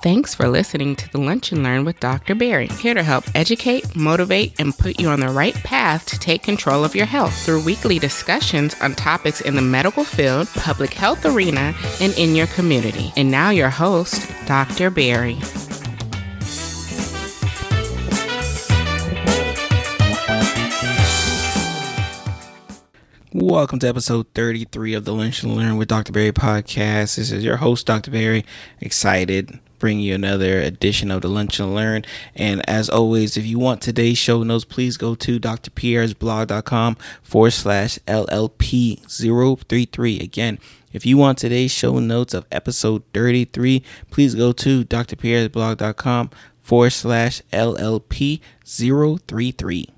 Thanks for listening to the Lunch and Learn with Dr. Barry, here to help educate, motivate, and put you on the right path to take control of your health through weekly discussions on topics in the medical field, public health arena, and in your community. And now your host, Dr. Barry. Welcome to episode 33 of the Lunch and Learn with Dr. Barry podcast. This is your host, Dr. Barry. Excited bring you another edition of the Lunch and Learn. And as always, if you want today's show notes, please go to drpiersblog.com/LLP033. Again, if you want today's show notes of episode 33, please go to drpiersblog.com/LLP033.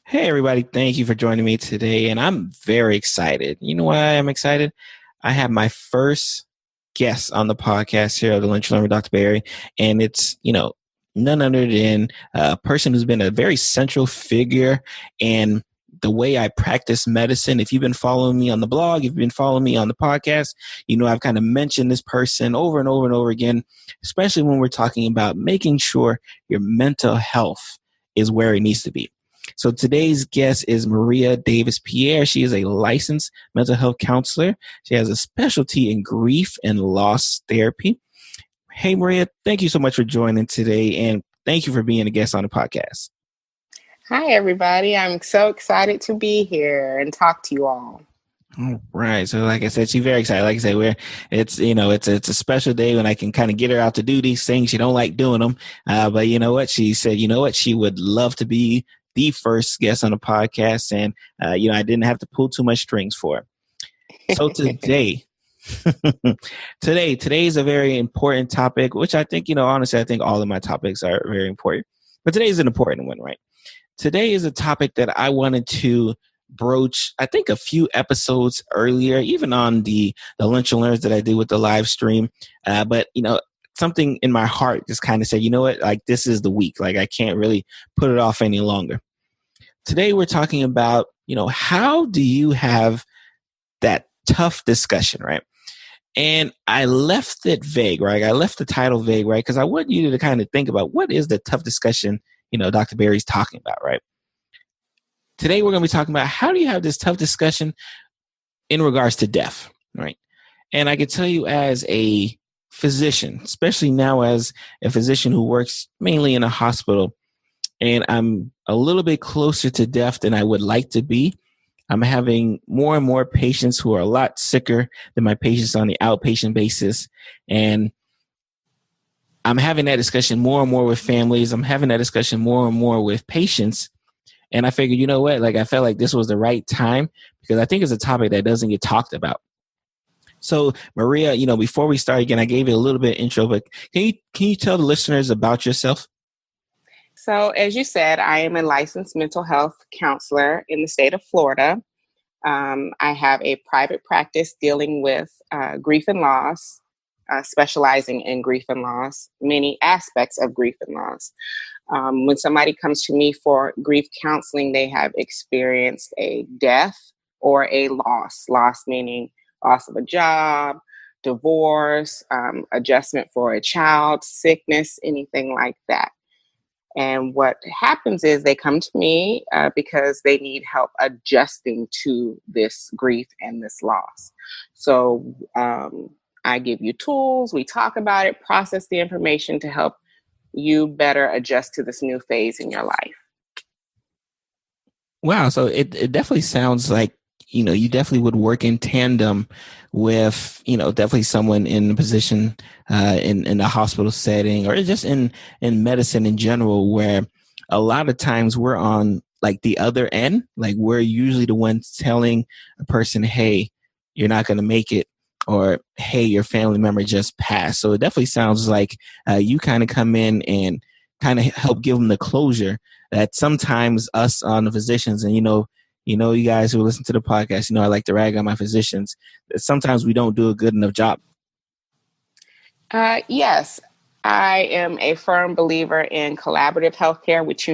Hey, everybody. Thank you for joining me today. And I'm very excited. You know why I'm excited? I have my first guest on the podcast here of the Lunch and Learn with Dr. Barry. And it's, none other than a person who's been a very central figure in the way I practice medicine. If you've been following me on the blog, if you've been following me on the podcast, I've kind of mentioned this person over and over and over again, especially when we're talking about making sure your mental health is where it needs to be. So today's guest is Maria Davis-Pierre. She is a licensed mental health counselor. She has a specialty in grief and loss therapy. Hey, Maria, thank you so much for joining today, and thank you for being a guest on the podcast. Hi, everybody. I'm so excited to be here and talk to you all. All right. So like I said, she's very excited. Like I said, it's a special day when I can kind of get her out to do these things. She don't like doing them. But you know what? She said, she would love to be the first guest on the podcast, and I didn't have to pull too much strings for it. So today is a very important topic, which I think, honestly, I think all of my topics are very important, but today is an important one, right? Today is a topic that I wanted to broach, I think, a few episodes earlier, even on the Lunch and Learns that I did with the live stream. But something in my heart just kind of said, this is the week. Like, I can't really put it off any longer. Today, we're talking about, how do you have that tough discussion, right? And I left it vague, right? I left the title vague, right? Because I want you to kind of think about what is the tough discussion, Dr. Barry's talking about, right? Today, we're going to be talking about how do you have this tough discussion in regards to death, right? And I can tell you as a physician, especially now as a physician who works mainly in a hospital, and I'm a little bit closer to death than I would like to be. I'm having more and more patients who are a lot sicker than my patients on the outpatient basis. And I'm having that discussion more and more with families. I'm having that discussion more and more with patients. And I figured, you know what, I felt like this was the right time because I think it's a topic that doesn't get talked about. So, Maria, before we start again, I gave you a little bit of intro, but can you tell the listeners about yourself? So, as you said, I am a licensed mental health counselor in the state of Florida. I have a private practice dealing with grief and loss, specializing in grief and loss, many aspects of grief and loss. When somebody comes to me for grief counseling, they have experienced a death or a loss meaning loss of a job, divorce, adjustment for a child, sickness, anything like that. And what happens is they come to me because they need help adjusting to this grief and this loss. So I give you tools, we talk about it, process the information to help you better adjust to this new phase in your life. Wow. So it definitely sounds like, you definitely would work in tandem with, definitely someone in a position in the hospital setting or just in medicine in general, where a lot of times we're on the other end, we're usually the ones telling a person, hey, you're not going to make it, or hey, your family member just passed. So it definitely sounds like you kind of come in and kind of help give them the closure that sometimes us on the physicians, and you guys who listen to the podcast, I like to rag on my physicians that sometimes we don't do a good enough job. Yes, I am a firm believer in collaborative healthcare, which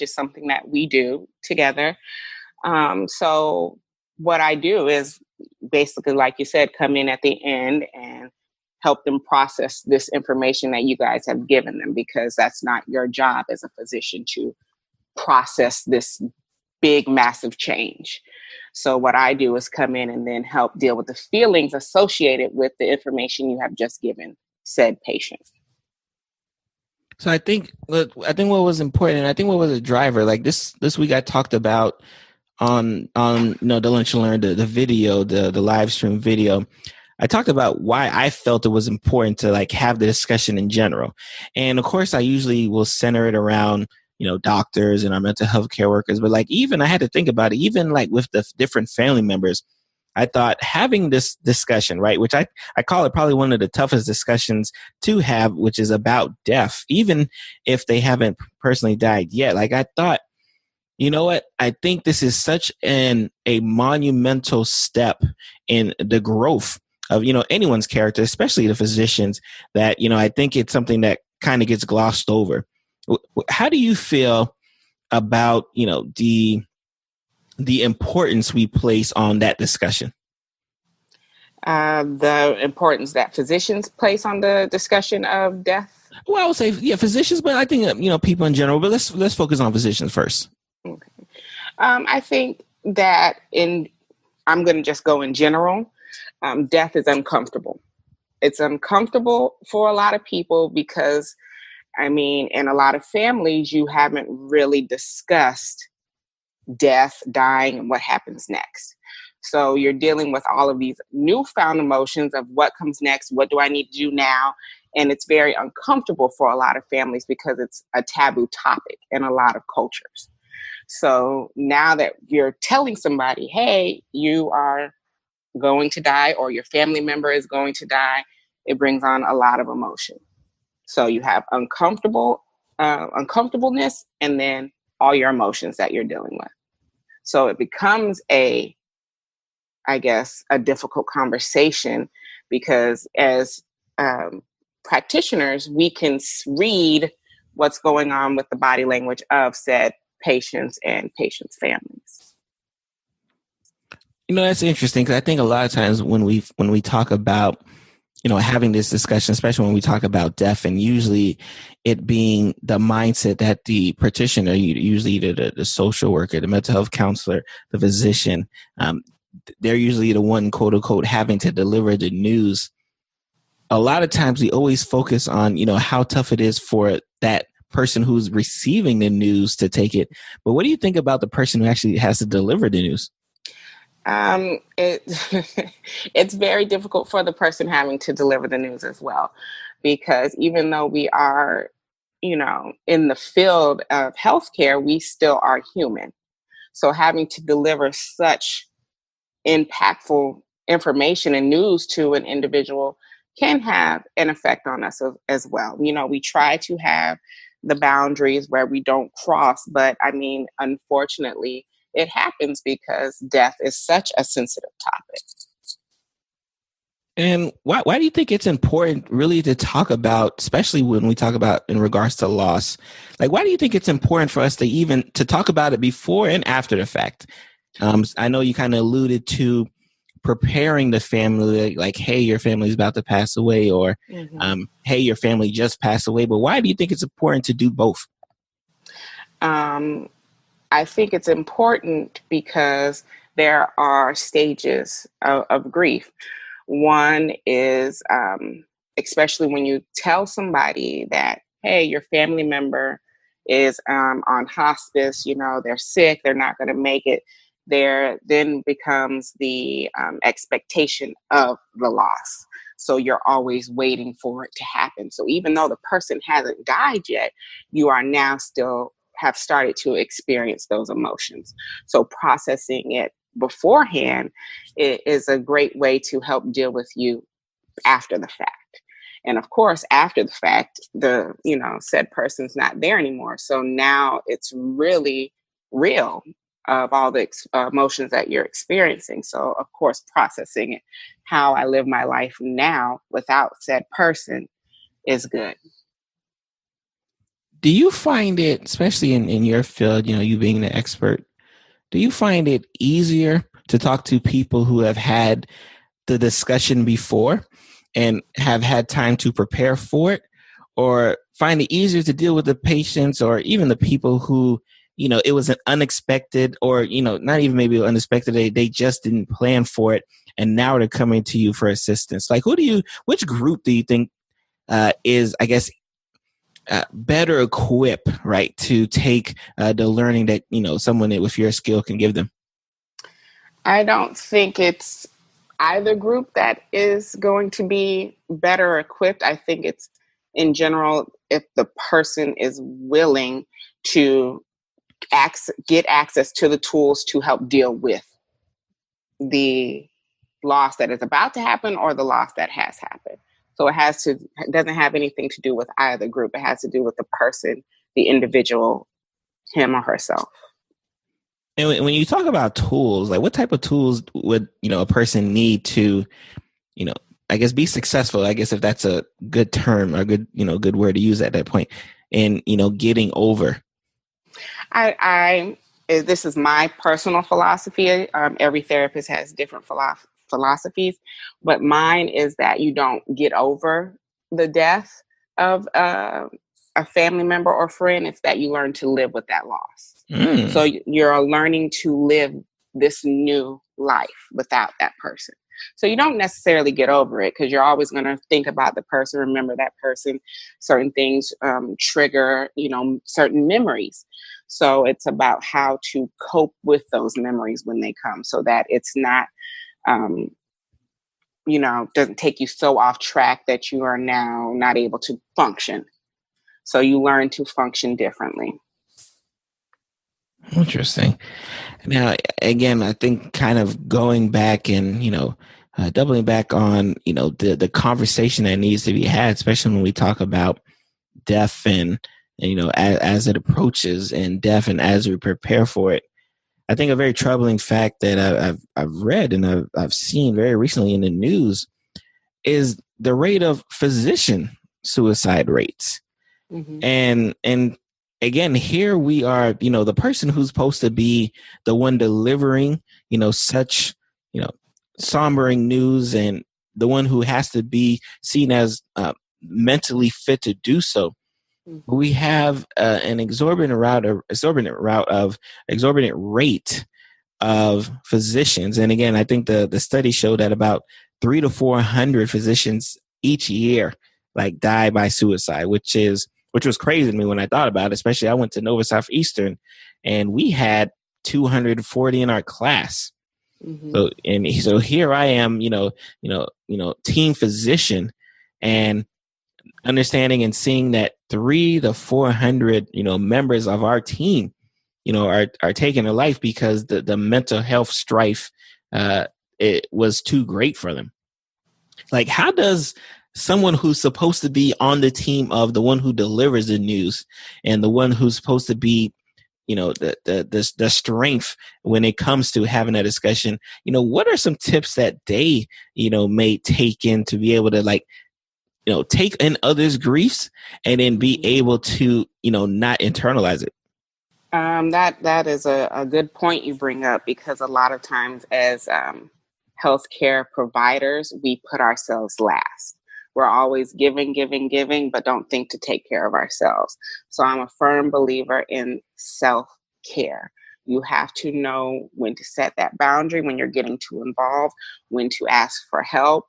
is something that we do together. So what I do is basically, like you said, come in at the end and help them process this information that you guys have given them, because that's not your job as a physician to process this big, massive change. So what I do is come in and then help deal with the feelings associated with the information you have just given said patient. So I think what was important, I think what was a driver, like this week I talked about on the Lunch and Learn, the video, the live stream video. I talked about why I felt it was important to like have the discussion in general. And of course I usually will center it around, doctors and our mental health care workers. But like, even I had to think about it, even like with the different family members, I thought having this discussion, right, which I call it probably one of the toughest discussions to have, which is about death, even if they haven't personally died yet. Like I thought, you know what? I think this is such a monumental step in the growth of, anyone's character, especially the physicians, that, I think it's something that kind of gets glossed over. How do you feel about, the importance we place on that discussion? The importance that physicians place on the discussion of death? Well, I would say, yeah, physicians, but I think, people in general, but let's focus on physicians first. Okay. I think that I'm going to just go in general. Death is uncomfortable. It's uncomfortable for a lot of people because, in a lot of families, you haven't really discussed death, dying, and what happens next. So you're dealing with all of these newfound emotions of what comes next, what do I need to do now? And it's very uncomfortable for a lot of families because it's a taboo topic in a lot of cultures. So now that you're telling somebody, hey, you are going to die, or your family member is going to die, it brings on a lot of emotion. So you have uncomfortableness, and then all your emotions that you're dealing with. So it becomes a difficult conversation, because as practitioners, we can read what's going on with the body language of said patients and patients' families. That's interesting, because I think a lot of times when we talk about, having this discussion, especially when we talk about death, and usually it being the mindset that the practitioner, usually either the social worker, the mental health counselor, the physician, they're usually the one, quote unquote, having to deliver the news. A lot of times we always focus on, how tough it is for that person who's receiving the news to take it. But what do you think about the person who actually has to deliver the news? It's very difficult for the person having to deliver the news as well, because even though we are, in the field of healthcare, we still are human. So having to deliver such impactful information and news to an individual can have an effect on us as well. We try to have the boundaries where we don't cross, but unfortunately, it happens because death is such a sensitive topic. And why do you think it's important really to talk about, especially when we talk about in regards to loss? Like, why do you think it's important for us to talk about it before and after the fact? I know you kind of alluded to preparing the family, like, hey, your family's about to pass away, or hey, your family just passed away. But why do you think it's important to do both? I think it's important because there are stages of grief. One is, especially when you tell somebody that, hey, your family member is on hospice, they're sick, they're not going to make it. There then becomes the expectation of the loss. So you're always waiting for it to happen. So even though the person hasn't died yet, you are now still have started to experience those emotions. So processing it beforehand is a great way to help deal with you after the fact. And of course, after the fact, the said person's not there anymore. So now it's really real of all the emotions that you're experiencing. So of course, processing it, how I live my life now without said person, is good. Do you find it, especially in your field, you being the expert, do you find it easier to talk to people who have had the discussion before? and have had time to prepare for it, or find it easier to deal with the patients or even the people who, it was an unexpected, or, not even maybe unexpected, they just didn't plan for it, and now they're coming to you for assistance? Like, which group do you think is, I guess, better equipped, right, to take the learning that, someone with your skill can give them? I don't think it's either group that is going to be better equipped. I think it's, in general, if the person is willing to get access to the tools to help deal with the loss that is about to happen or the loss that has happened. So it doesn't have anything to do with either group. It has to do with the person, the individual, him or herself. And when you talk about tools, like what type of tools would, a person need to, I guess, be successful? I guess if that's a good term or good, good word to use at that point, and, getting over. This is my personal philosophy. Every therapist has different philosophies, but mine is that you don't get over the death of a family member or friend. It's that you learn to live with that loss. So you're learning to live this new life without that person. So you don't necessarily get over it, because you're always going to think about the person, remember that person. Certain things trigger, certain memories. So it's about how to cope with those memories when they come, so that it's not, doesn't take you so off track that you are now not able to function. So you learn to function differently. Interesting. Now, again, I think kind of going back and, doubling back on, the conversation that needs to be had, especially when we talk about death and as it approaches, and death and as we prepare for it. I think a very troubling fact that I've read and I've seen very recently in the news is the rate of physician suicide rates. Mm-hmm. And again, here we are, the person who's supposed to be the one delivering, such, sombering news, and the one who has to be seen as mentally fit to do so. Mm-hmm. We have an exorbitant rate of physicians. And again, I think the study showed that about 300 to 400 physicians each year die by suicide, which was crazy to me when I thought about it. Especially I went to Nova Southeastern and we had 240 in our class. Mm-hmm. So here I am, team physician, and understanding and seeing that 300 to 400, members of our team, are taking their life because the mental health strife, it was too great for them. Like, how does someone who's supposed to be on the team of the one who delivers the news and the one who's supposed to be, the strength when it comes to having a discussion, what are some tips that they, may take in to be able to take in others' griefs and then be able to, not internalize it? That is a good point you bring up, because a lot of times as healthcare providers, we put ourselves last. We're always giving, but don't think to take care of ourselves. So I'm a firm believer in self-care. You have to know when to set that boundary, when you're getting too involved, when to ask for help,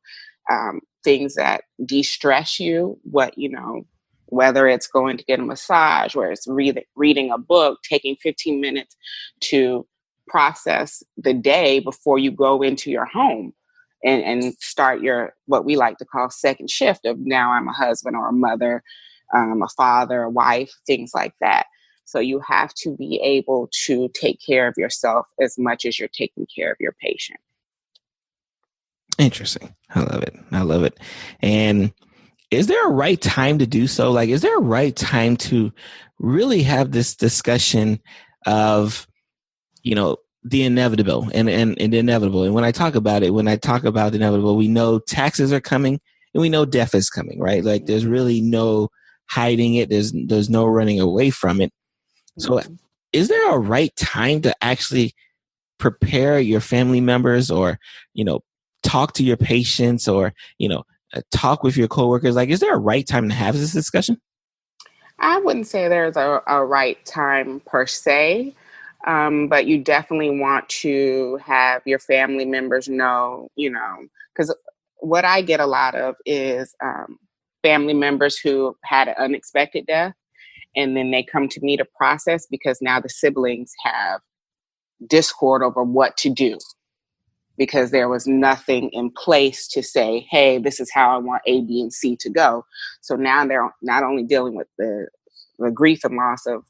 things that de-stress you, whether it's going to get a massage, where it's reading a book, taking 15 minutes to process the day before you go into your home and start your, what we like to call second shift of, now I'm a husband or a mother, a father, a wife, things like that. So you have to be able to take care of yourself as much as you're taking care of your patient. Interesting. I love it. And is there a right time to do so? Is there a right time to really have this discussion of, the inevitable and the inevitable? And when I talk about the inevitable, we know taxes are coming and we know death is coming, right? There's really no hiding it. There's no running away from it. So is there a right time to actually prepare your family members, or, talk to your patients, or, talk with your coworkers? Like, is there a right time to have this discussion? I wouldn't say there's a right time per se, but you definitely want to have your family members know, because what I get a lot of is family members who had an unexpected death, and then they come to me to process because now the siblings have discord over what to do because there was nothing in place to say, hey, this is how I want A, B, and C to go. So now they're not only dealing with the grief and loss of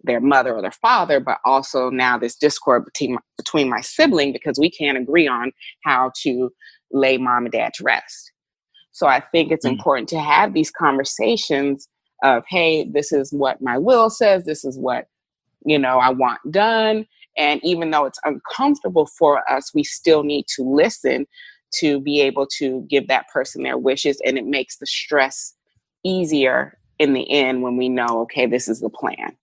their mother or their father, but also now this discord between my sibling because we can't agree on how to lay mom and dad to rest. So I think it's important to have these conversations of, hey, this is what my will says. This is what, I want done. And even though it's uncomfortable for us, we still need to listen to be able to give that person their wishes. And it makes the stress easier in the end when we know, okay, this is the plan.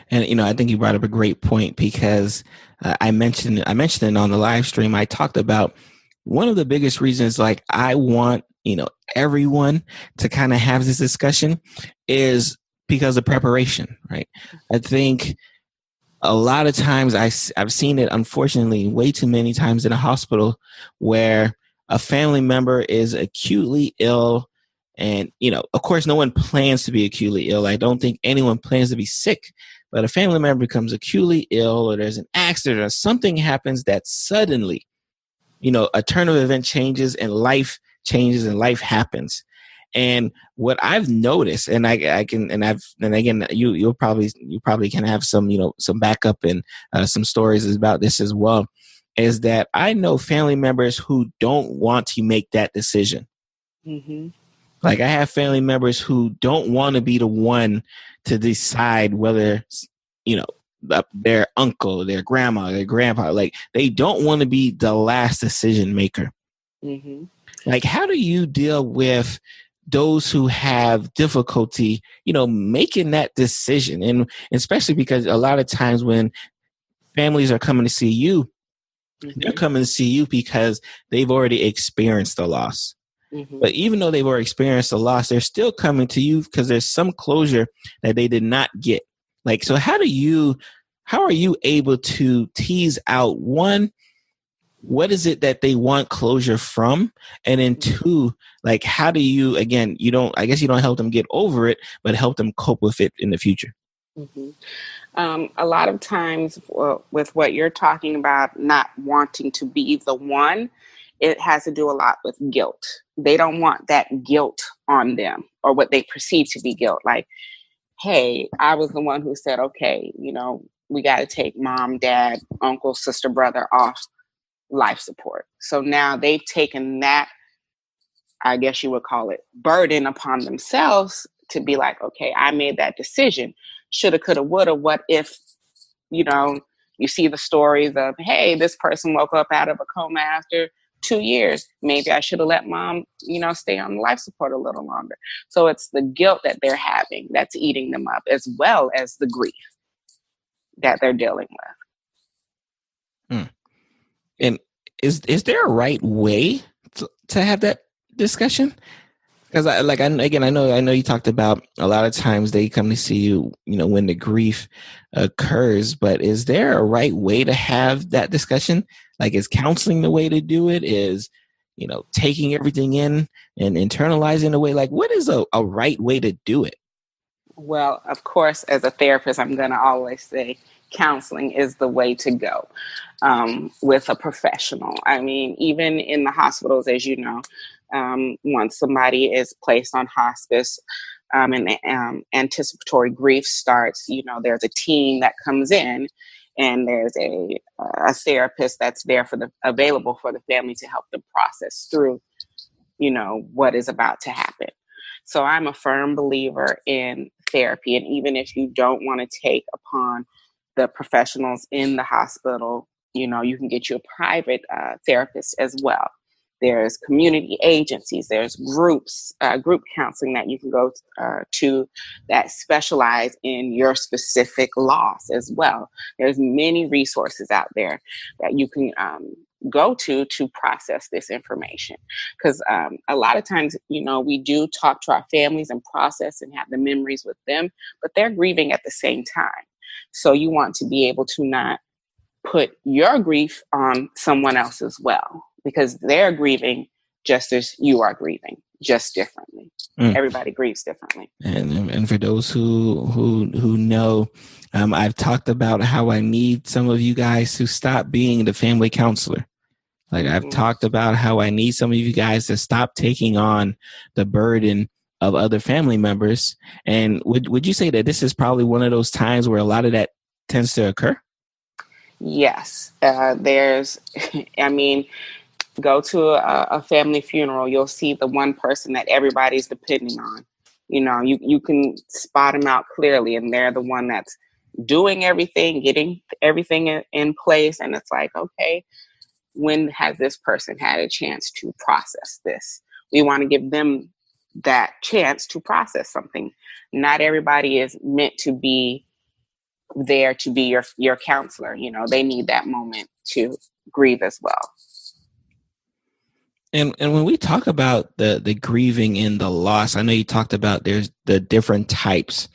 And, I think you brought up a great point because I mentioned it on the live stream. I talked about one of the biggest reasons, like I want, everyone to kind of have this discussion is because of preparation, right? I think a lot of times I've seen it, unfortunately, way too many times in a hospital where a family member is acutely ill. And, of course, no one plans to be acutely ill. I don't think anyone plans to be sick. But a family member becomes acutely ill or there's an accident or something happens that suddenly, a turn of event changes and life changes and life happens. And what I've noticed, and you probably can have some, some backup and some stories about this as well, is that I know family members who don't want to make that decision. Mm-hmm. Like I have family members who don't want to be the one to decide whether, their uncle, their grandma, their grandpa, like they don't want to be the last decision maker. Mm-hmm. Like, how do you deal with those who have difficulty, making that decision? And especially because a lot of times when families are coming to see you, mm-hmm. they're coming to see you because they've already experienced the loss. Mm-hmm. But even though they've already experienced the loss, they're still coming to you because there's some closure that they did not get. Like, so how are you able to tease out, one, what is it that they want closure from? And then two, like, how do you, again, you don't help them get over it, but help them cope with it in the future? Mm-hmm. A lot of times with what you're talking about, not wanting to be the one, it has to do a lot with guilt. They don't want that guilt on them or what they perceive to be guilt. Like, hey, I was the one who said, okay, we got to take mom, dad, uncle, sister, brother off life support. So now they've taken that, I guess you would call it, burden upon themselves to be like, okay, I made that decision. Shoulda, coulda, woulda. What if, you see the stories of, hey, this person woke up out of a coma after 2 years. Maybe I should have let mom, stay on life support a little longer. So it's the guilt that they're having that's eating them up, as well as the grief that they're dealing with. And is there a right way to have that discussion? Because I know you talked about a lot of times they come to see you, when the grief occurs, but is there a right way to have that discussion? Like, is counseling the way to do it? Is, taking everything in and internalizing the way? Like, what is a right way to do it? Well, of course, as a therapist, I'm going to always say counseling is the way to go with a professional. I mean, even in the hospitals, as you know, once somebody is placed on hospice and anticipatory grief starts, there's a team that comes in and there's a therapist that's there available for the family to help them process through, what is about to happen. So I'm a firm believer in therapy. And even if you don't want to take upon the professionals in the hospital, you can get you a private therapist as well. There's community agencies, there's groups, group counseling that you can go to that specialize in your specific loss as well. There's many resources out there that you can go to process this information. Because a lot of times, we do talk to our families and process and have the memories with them, but they're grieving at the same time. So you want to be able to not put your grief on someone else as well, because they're grieving just as you are grieving, just differently. Everybody grieves differently. And for those who know, I've talked about how I need some of you guys to stop being the family counselor. Like I've talked about how I need some of you guys to stop taking on the burden of other family members. And would you say that this is probably one of those times where a lot of that tends to occur? Yes. Go to a family funeral, you'll see the one person that everybody's depending on. You can spot them out clearly, and they're the one that's doing everything, getting everything in place. And it's like, okay, when has this person had a chance to process this? We want to give them that chance to process something. Not everybody is meant to be there to be your counselor. They need that moment to grieve as well. And when we talk about the grieving and the loss, I know you talked about there's the different types.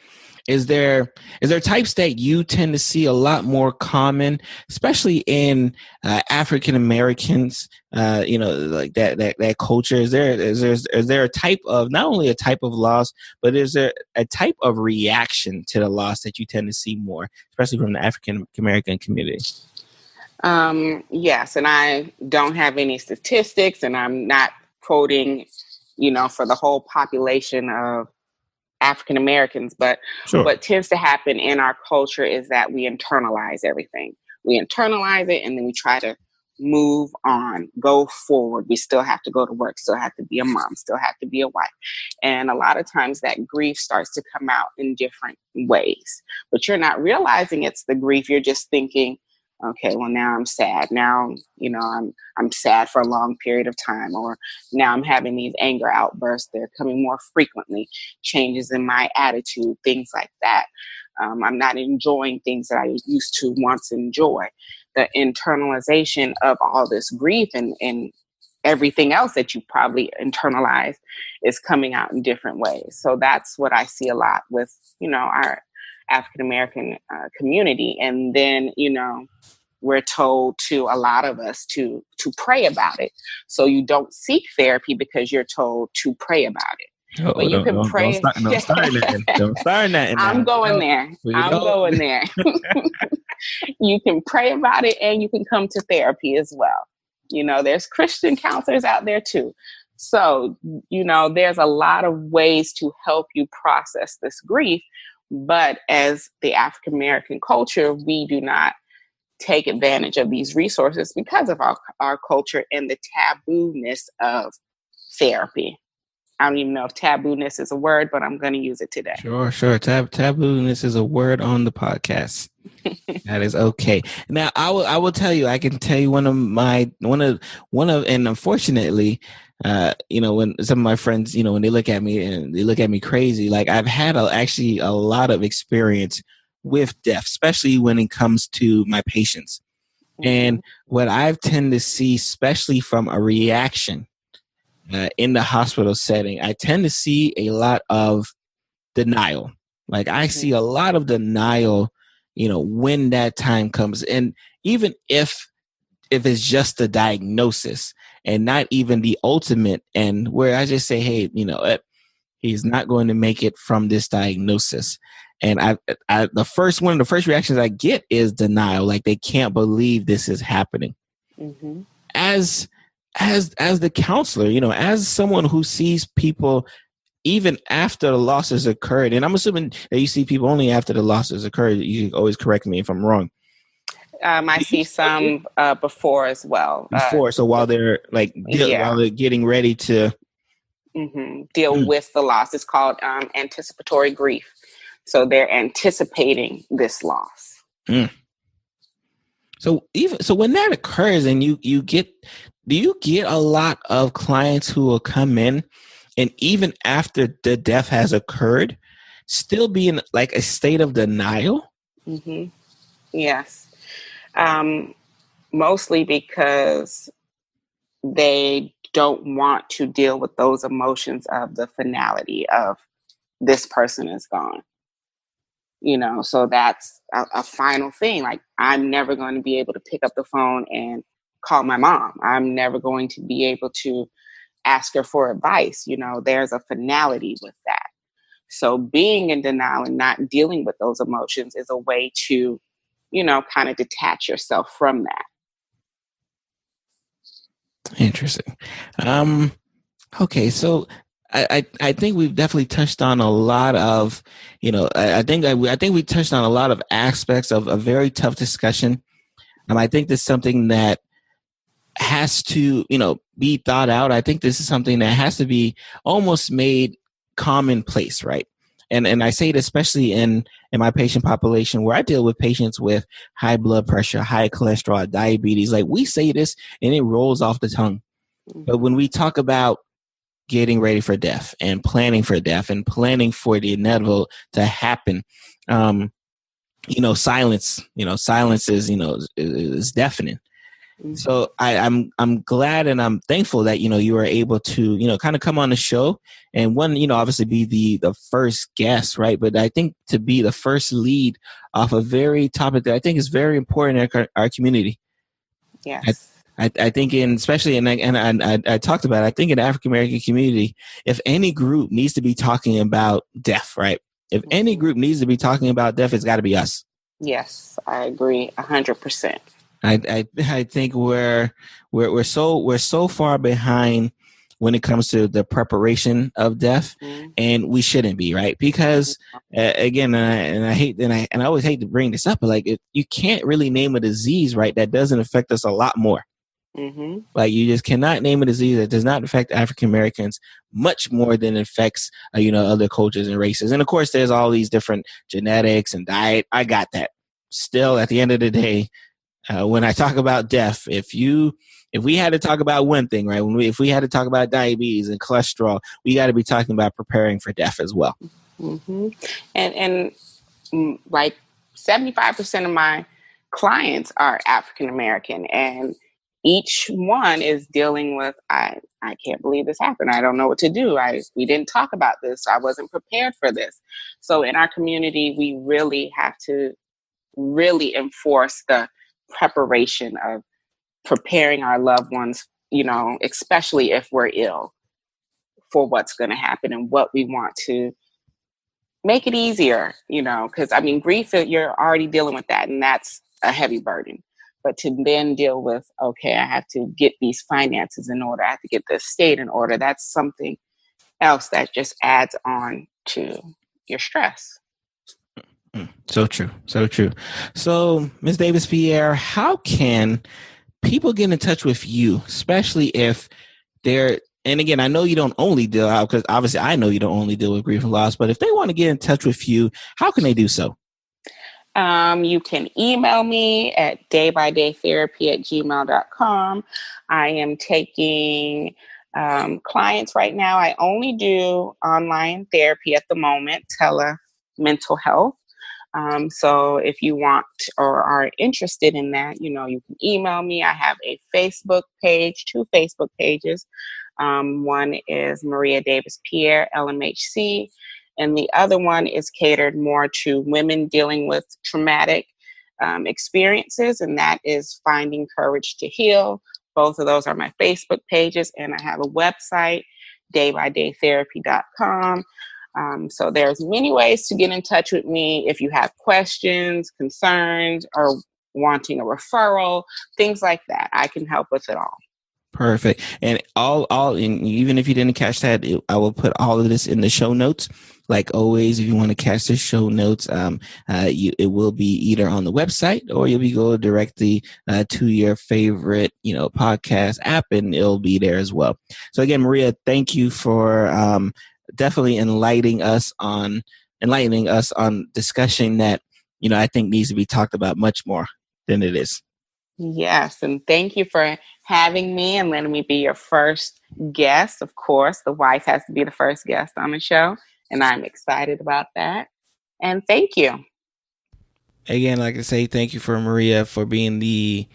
Is there types that you tend to see a lot more common, especially in African Americans? Like that culture. Is there a type of, not only a type of loss, but is there a type of reaction to the loss that you tend to see more, especially from the African American community? Yes, and I don't have any statistics, and I'm not quoting, for the whole population of African Americans, but sure. What tends to happen in our culture is that we internalize everything. We internalize it, and then we try to move on, go forward. We still have to go to work, still have to be a mom, still have to be a wife. And a lot of times that grief starts to come out in different ways, but you're not realizing it's the grief. You're just thinking, okay, well, now I'm sad. Now, I'm sad for a long period of time, or now I'm having these anger outbursts. They're coming more frequently, changes in my attitude, things like that. I'm not enjoying things that I used to once enjoy. The internalization of all this grief and everything else that you probably internalize is coming out in different ways. So that's what I see a lot with, our African American community. And then, we're told to, a lot of us, to pray about it. So you don't seek therapy because you're told to pray about it. Oh, but you can pray. Don't start that. I'm going there. Going there. You can pray about it, and you can come to therapy as well. There's Christian counselors out there too. So, there's a lot of ways to help you process this grief. But as the African American culture, we do not take advantage of these resources because of our culture and the taboo-ness of therapy. I don't even know if taboo-ness is a word, but I'm going to use it today. Sure. Taboo-ness is a word on the podcast. That is okay. Now, I will tell you, I can tell you one of, and unfortunately, when some of my friends, when they look at me and they look at me crazy, like I've had actually a lot of experience with death, especially when it comes to my patients. Mm-hmm. And what I've tend to see, especially from a reaction in the hospital setting, I tend to see a lot of denial. Like I see a lot of denial, when that time comes. And even if it's just a diagnosis and not even the ultimate end, where I just say, hey, he's not going to make it from this diagnosis. And the first reactions I get is denial. Like they can't believe this is happening. Mm-hmm. As the counselor, as someone who sees people even after the losses occurred, and I'm assuming that you see people only after the losses occurred. You can always correct me if I'm wrong. I see some before as well. So while they're while they're getting ready to deal with the loss, it's called anticipatory grief. So they're anticipating this loss. So when that occurs, and do you get a lot of clients who will come in, and even after the death has occurred, still be in like a state of denial? Mm-hmm. Yes. Mostly because they don't want to deal with those emotions of the finality of this person is gone. So that's a final thing. Like, I'm never going to be able to pick up the phone and call my mom. I'm never going to be able to ask her for advice. There's a finality with that. So being in denial and not dealing with those emotions is a way to, kind of detach yourself from that. Interesting. Okay, so I think we've definitely touched on a lot of, I think we touched on a lot of aspects of a very tough discussion. I think this is something that has to, be thought out. I think this is something that has to be almost made commonplace, right? And I say it especially in my patient population where I deal with patients with high blood pressure, high cholesterol, diabetes. Like, we say this and it rolls off the tongue. But when we talk about getting ready for death and planning for death and planning for the inevitable to happen, silence is deafening. So I'm glad and I'm thankful that, you were able to, kind of come on the show and obviously be the first guest, right? But I think to be the first lead off a very topic that I think is very important in our community. Yes. I think especially I talked about it, I think in the African American community, if any group needs to be talking about death, right? If any group needs to be talking about death, it's got to be us. Yes, I agree 100%. I think we're so far behind when it comes to the preparation of death, and we shouldn't be, right? Because again, I always hate to bring this up, but like, you can't really name a disease, right, that doesn't affect us a lot more. Like, you just cannot name a disease that does not affect African Americans much more than it affects other cultures and races. And of course, there's all these different genetics and diet. I got that. Still, at the end of the day, when I talk about death, if we had to talk about one thing, right? If we had to talk about diabetes and cholesterol, we got to be talking about preparing for death as well. And like 75% of my clients are African American, and each one is dealing with, I can't believe this happened. I don't know what to do. We didn't talk about this. I wasn't prepared for this. So in our community, we really have to really enforce the preparation of preparing our loved ones, especially if we're ill, for what's going to happen and what we want to make it easier, because grief, you're already dealing with that, and that's a heavy burden. But to then deal with, okay, I have to get these finances in order, I have to get the estate in order, that's something else that just adds on to your stress. So true. So true. So, Ms. Davis-Pierre, how can people get in touch with you, especially if they're, and again, I know you don't only deal out, because obviously I know you don't only deal with grief and loss, but if they want to get in touch with you, how can they do so? You can email me at daybydaytherapy@gmail.com. I am taking clients right now. I only do online therapy at the moment, mental health. So if you want or are interested in that, you can email me. I have a Facebook page, 2 Facebook pages. One is Maria Davis-Pierre LMHC, and the other one is catered more to women dealing with traumatic experiences, and that is Finding Courage to Heal. Both of those are my Facebook pages, and I have a website, daybydaytherapy.com. So there's many ways to get in touch with me if you have questions, concerns, or wanting a referral, things like that. I can help with it all. Perfect. And and even if you didn't catch that, I will put all of this in the show notes. Like always, if you want to catch the show notes, it will be either on the website or you'll be go directly to your favorite, podcast app, and it'll be there as well. So again, Maria, thank you for definitely enlightening us on discussion that I think needs to be talked about much more than it is. Yes, and thank you for having me and letting me be your first guest. Of course, the wife has to be the first guest on the show, and I'm excited about that. And thank you. Again, like I say, thank you for Maria for being the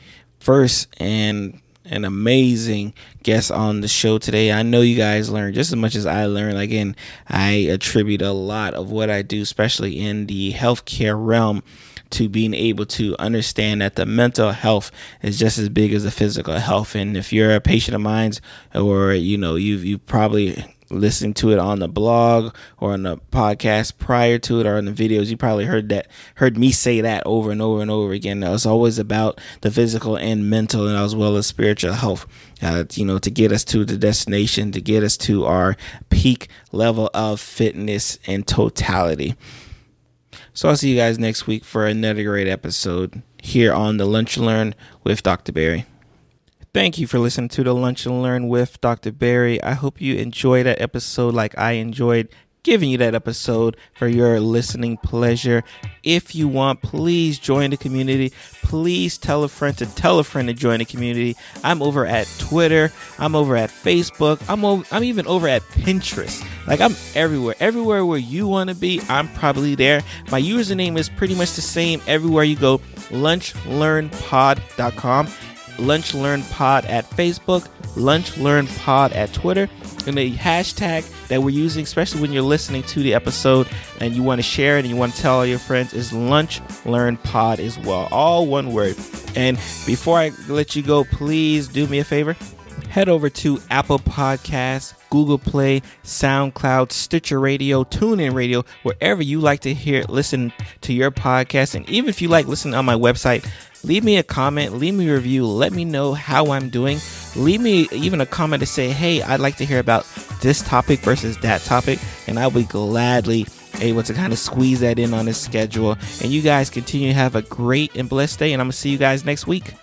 first and an amazing guest on the show today. I know you guys learned just as much as I learned. Again, I attribute a lot of what I do, especially in the healthcare realm, to being able to understand that the mental health is just as big as the physical health. And if you're a patient of mine, or you've probably listened to it on the blog or on the podcast prior to it, or in the videos, you probably heard me say that over and over and over again. It's always about the physical and mental, and as well as spiritual health, to get us to the destination, to get us to our peak level of fitness and totality. So I'll see you guys next week for another great episode here on the Lunch and Learn with Dr. Barry. Thank you for listening to the Lunch and Learn with Dr. Barry. I hope you enjoyed that episode like I enjoyed giving you that episode for your listening pleasure. If you want, please join the community. Please tell a friend to join the community. I'm over at Twitter. I'm over at Facebook. I'm even over at Pinterest. Like, I'm everywhere. Everywhere where you want to be, I'm probably there. My username is pretty much the same everywhere you go. lunchlearnpod.com. Lunch Learn Pod at Facebook, Lunch Learn Pod at Twitter, and the hashtag that we're using, especially when you're listening to the episode and you want to share it and you want to tell all your friends, is Lunch Learn Pod as well. All one word. And before I let you go, please do me a favor. Head over to Apple Podcasts, Google Play, SoundCloud, Stitcher Radio, TuneIn Radio, wherever you like to listen to your podcast. And even if you like listening on my website, leave me a comment, leave me a review, let me know how I'm doing. Leave me even a comment to say, hey, I'd like to hear about this topic versus that topic, and I'll be gladly able to kind of squeeze that in on this schedule. And you guys continue to have a great and blessed day, and I'm going to see you guys next week.